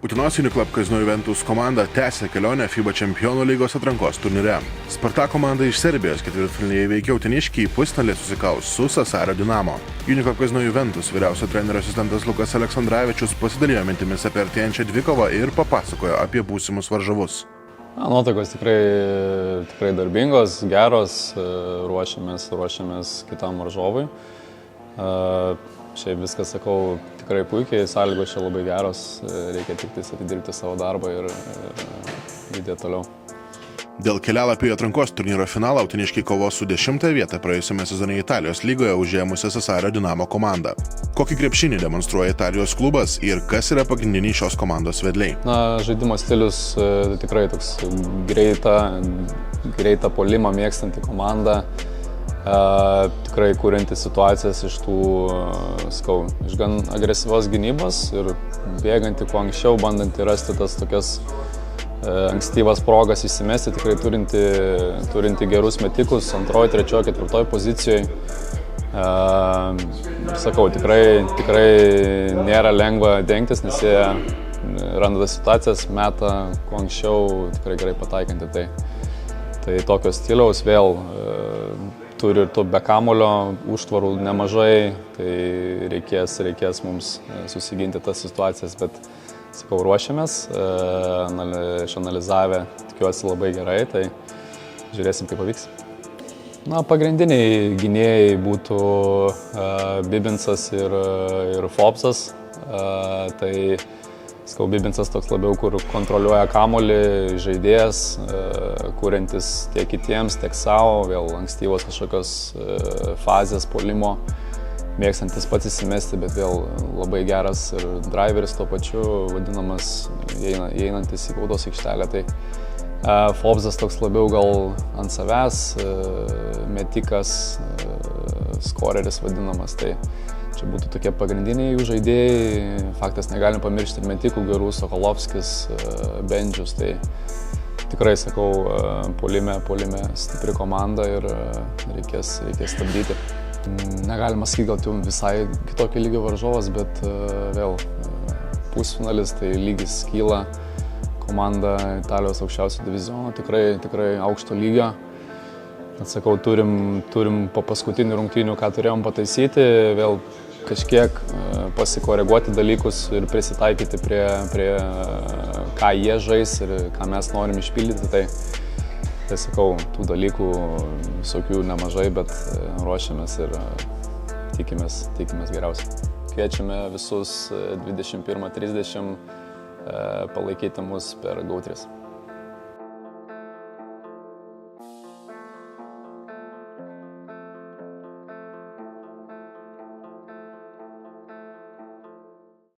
Utenos Uniclub Kazino Juventus komanda tęsia kelionę FIBA Čempionų lygos atrankos turnyre. Spartak komanda iš Serbijos ketvirtfinalyje įveikė uteniškį, į pusfinalį susikaus su Sasario Dinamo. Uniclub Kazino Juventus vyriausio trenerio asistentas Lukas Aleksandravičius pasidalijo mintimis apie artėjančią dvikovą ir papasakojo apie būsimus varžovus. Nuotaikos tikrai darbingos, geros, ruošiamės kitam varžovui. Šiaip viskas, sakau, tikrai puikiai, sąlygos čia labai geros, reikia tik atidirbti savo darbą ir judėti toliau. Dėl kelialapio į atrankos turnyro finalą uteniškiai kovos su 10 vietą praėjusiame sezone Italijos lygoje užėmusią Sasario Dinamo komandą. Kokį krepšinį demonstruoja Italijos klubas ir kas yra pagrindiniai šios komandos vedliai? Žaidimo stilius tikrai toks greitą puolimą mėgstanti komanda. Tikrai kurianti situacijas iš iš gan agresyvios gynybos ir bėganti kuo anksčiau, bandanti rasti tas tokias ankstyvas progas įsimesti, tikrai turinti gerus metikus antroji, trečioji, ketvirtoji pozicijoje. Sakau, tikrai nėra lengva dengtis, nes jie randa tas situacijas, meta kuo anksčiau, tikrai gerai pataikanti. Tai tokio stiliaus vėl turi ir tų be kamulio užtvarų nemažai, tai reikės mums susiginti tas situacijas, bet, sakau, ruošiamės, išanalizavę, tikiuosi labai gerai, tai žiūrėsim, kaip pavyks. Pagrindiniai gynėjai būtų Bibinsas ir Fobsas, tai Bibinsas toks labiau, kur kontroliuoja kamuolį, žaidėjas, kuriantis tiek kitiems, tiek savo, vėl ankstyvos kažkokios fazės puolimo, mėgstantis pats įsimesti, bet vėl labai geras ir driveris tuo pačiu, vadinamas, įeinantis į baudos aikštelę. Tai Fobsas toks labiau gal ant savęs, metikas, skoreris vadinamas. Tai čia būtų tokie pagrindiniai jų žaidėjai. Faktas, negalim pamiršti ir metikų gerų, Sokolovskis, Bendžius. Tai tikrai, sakau, puolime stipri komanda ir reikės stabdyti. Negalima sakyti, gal visai kitokio lygio varžovas, bet vėl pusfinalis, tai lygis kyla. Komanda Italijos aukščiausio diviziono, tikrai aukšto lygio. Atsakau, turim po paskutinių rungtynių, ką turėjom pataisyti, vėl kažkiek pasikoreguoti dalykus ir prisitaikyti prie ką jie žais ir ką mes norim išpildyti. Tai sakau, tų dalykų visokių nemažai, bet ruošiamės ir tikimės geriausiai. Kviečiame visus 21:30 palaikyti mus per GO3.